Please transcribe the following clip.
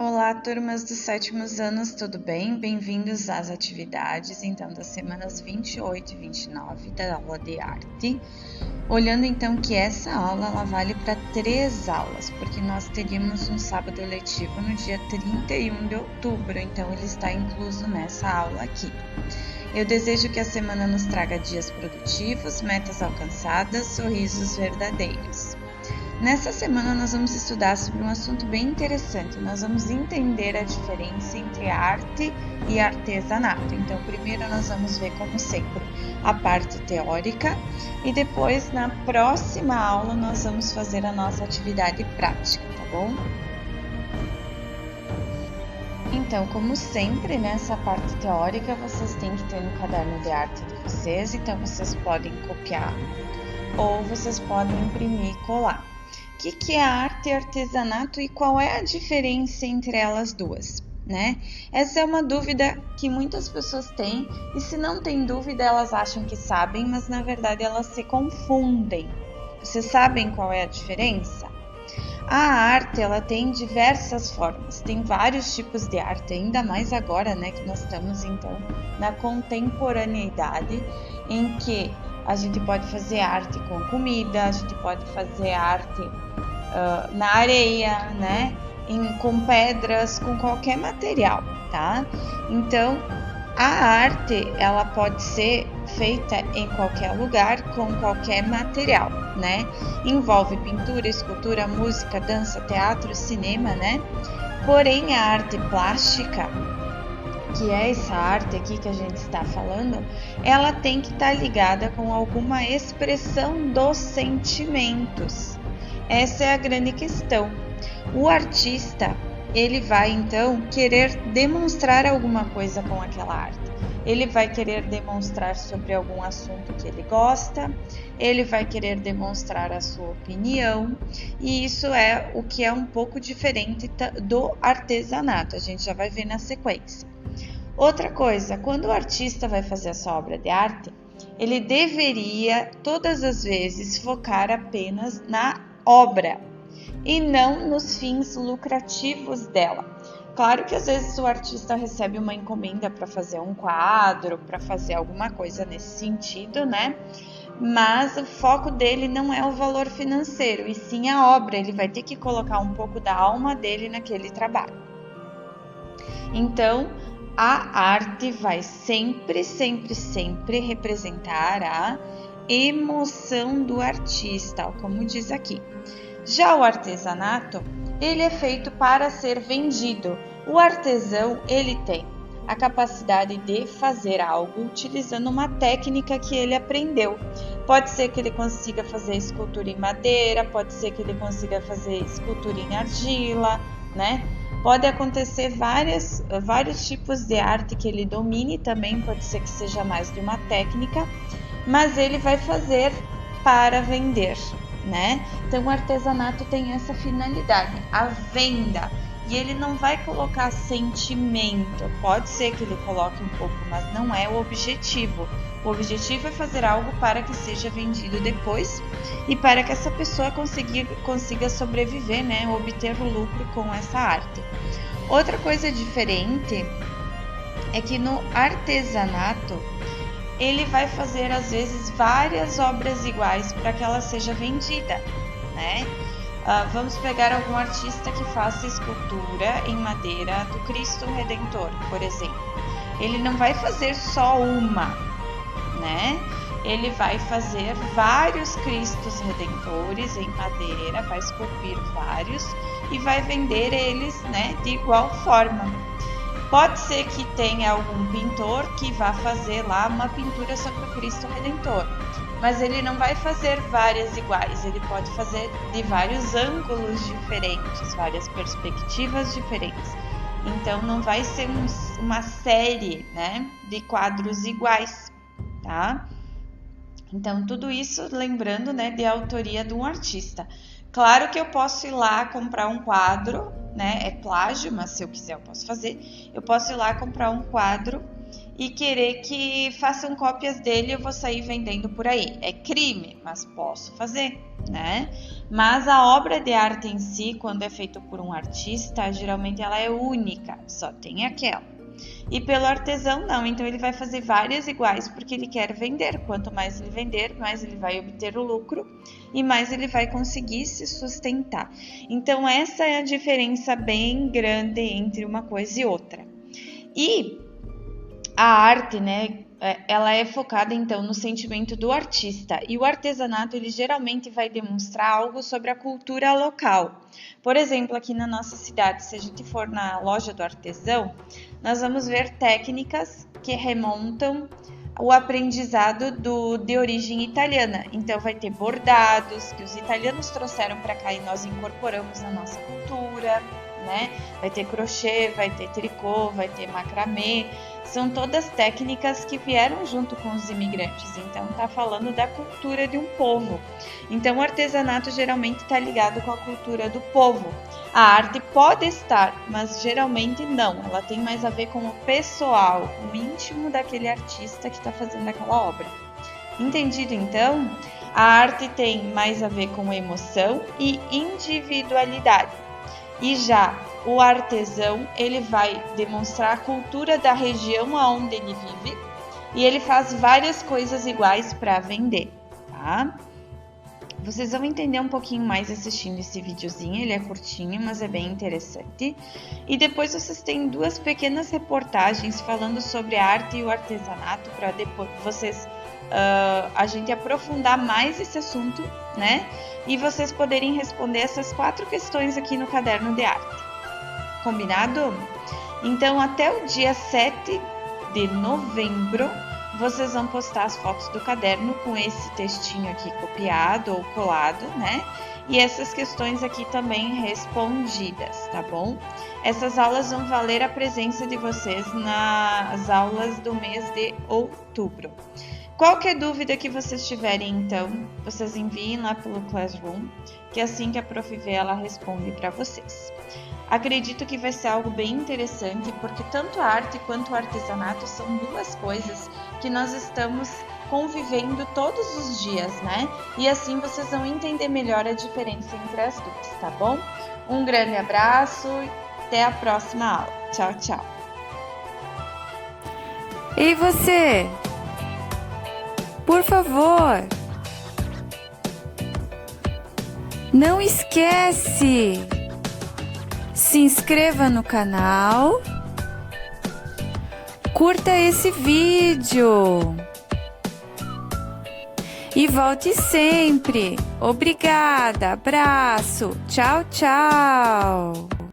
Olá, turmas dos sétimos anos, tudo bem? Bem-vindos às atividades, então, das semanas 28 e 29 da aula de arte. Olhando, então, que essa aula, ela vale para 3 aulas, porque nós teríamos um sábado letivo no dia 31 de outubro, então ele está incluso nessa aula aqui. Eu desejo que a semana nos traga dias produtivos, metas alcançadas, sorrisos verdadeiros. Nessa semana nós vamos estudar sobre um assunto bem interessante. Nós vamos entender a diferença entre arte e artesanato. Então, primeiro nós vamos ver, como sempre, a parte teórica e depois, na próxima aula, nós vamos fazer a nossa atividade prática, tá bom? Então, como sempre, nessa parte teórica, vocês têm que ter no caderno de arte de vocês, então vocês podem copiar ou vocês podem imprimir e colar. O que é arte e artesanato e qual é a diferença entre elas duas, né? Essa é uma dúvida que muitas pessoas têm e, se não tem dúvida, elas acham que sabem, mas na verdade elas se confundem. Vocês sabem qual é a diferença? A arte, ela tem diversas formas, tem vários tipos de arte, ainda mais agora, né, que nós estamos então na contemporaneidade, em que a gente pode fazer arte com comida, a gente pode fazer arte na areia, né? Com pedras, com qualquer material, tá? Então, a arte, ela pode ser feita em qualquer lugar, com qualquer material, né? Envolve pintura, escultura, música, dança, teatro, cinema, né? Porém, a arte plástica, que é essa arte aqui que a gente está falando, ela tem que estar ligada com alguma expressão dos sentimentos. Essa é a grande questão. O artista, ele vai então querer demonstrar alguma coisa com aquela arte. Ele vai querer demonstrar sobre algum assunto que ele gosta, ele vai querer demonstrar a sua opinião, e isso é o que é um pouco diferente do artesanato, a gente já vai ver na sequência. Outra coisa, quando o artista vai fazer a sua obra de arte, ele deveria todas as vezes focar apenas na obra e não nos fins lucrativos dela. Claro que às vezes o artista recebe uma encomenda para fazer um quadro, para fazer alguma coisa nesse sentido, né? Mas o foco dele não é o valor financeiro, e sim a obra. Ele vai ter que colocar um pouco da alma dele naquele trabalho. Então, a arte vai sempre representar a emoção do artista, como diz aqui. Já o artesanato, ele é feito para ser vendido. O artesão, ele tem a capacidade de fazer algo utilizando uma técnica que ele aprendeu. Pode ser que ele consiga fazer escultura em madeira, pode ser que ele consiga fazer escultura em argila, né? Pode acontecer vários tipos de arte que ele domine também, pode ser que seja mais de uma técnica, mas ele vai fazer para vender, né? Então o artesanato tem essa finalidade, a venda, e ele não vai colocar sentimento. Pode ser que ele coloque um pouco, mas não é o objetivo. O objetivo é fazer algo para que seja vendido depois e para que essa pessoa consiga sobreviver, né? Obter o lucro com essa arte. Outra coisa diferente é que no artesanato ele vai fazer às vezes várias obras iguais para que ela seja vendida, né? Vamos pegar algum artista que faça escultura em madeira do Cristo Redentor, por exemplo. Ele não vai fazer só uma, né? Ele vai fazer vários Cristos Redentores em madeira, vai esculpir vários e vai vender eles, né, de igual forma. Pode ser que tenha algum pintor que vá fazer lá uma pintura sobre o Cristo Redentor, mas ele não vai fazer várias iguais, ele pode fazer de vários ângulos diferentes, várias perspectivas diferentes. Então não vai ser uma série, né, de quadros iguais, tá? Então tudo isso lembrando, né, de autoria de um artista. Claro que eu posso ir lá comprar um quadro, né? É plágio, mas se eu quiser eu posso fazer. Eu posso ir lá comprar um quadro e querer que façam cópias dele e eu vou sair vendendo por aí. É crime, mas posso fazer. né? Mas a obra de arte em si, quando é feita por um artista, geralmente ela é única, só tem aquela. E pelo artesão não, então ele vai fazer várias iguais porque ele quer vender. Quanto mais ele vender, mais ele vai obter o lucro e mais ele vai conseguir se sustentar. Então essa é a diferença bem grande entre uma coisa e outra. E a arte, né, ela é focada então no sentimento do artista, e o artesanato ele geralmente vai demonstrar algo sobre a cultura local. Por exemplo, aqui na nossa cidade, se a gente for na loja do artesão, nós vamos ver técnicas que remontam o aprendizado de origem italiana. Então vai ter bordados que os italianos trouxeram para cá e nós incorporamos na nossa cultura, né? Vai ter crochê, vai ter tricô, vai ter macramê. São todas técnicas que vieram junto com os imigrantes, então está falando da cultura de um povo. Então o artesanato geralmente está ligado com a cultura do povo. A arte pode estar, mas geralmente não, ela tem mais a ver com o pessoal, o íntimo daquele artista que está fazendo aquela obra. Entendido então? A arte tem mais a ver com emoção e individualidade. E já o artesão, ele vai demonstrar a cultura da região onde ele vive e ele faz várias coisas iguais para vender, tá? Vocês vão entender um pouquinho mais assistindo esse videozinho, ele é curtinho, mas é bem interessante. E depois vocês têm duas pequenas reportagens falando sobre a arte e o artesanato para depois vocês a gente aprofundar mais esse assunto, né? E vocês poderem responder essas 4 questões aqui no caderno de arte. Combinado? Então, até o dia 7 de novembro, vocês vão postar as fotos do caderno com esse textinho aqui copiado ou colado, né? E essas questões aqui também respondidas, tá bom? Essas aulas vão valer a presença de vocês nas aulas do mês de outubro. Qualquer dúvida que vocês tiverem, então, vocês enviem lá pelo Classroom, que assim que a Prof vê, ela responde para vocês. Acredito que vai ser algo bem interessante, porque tanto a arte quanto o artesanato são duas coisas que nós estamos convivendo todos os dias, né? E assim vocês vão entender melhor a diferença entre as duas, tá bom? Um grande abraço e até a próxima aula. Tchau, tchau! E você? Por favor, não esquece, se inscreva no canal, curta esse vídeo e volte sempre. Obrigada, abraço, tchau, tchau.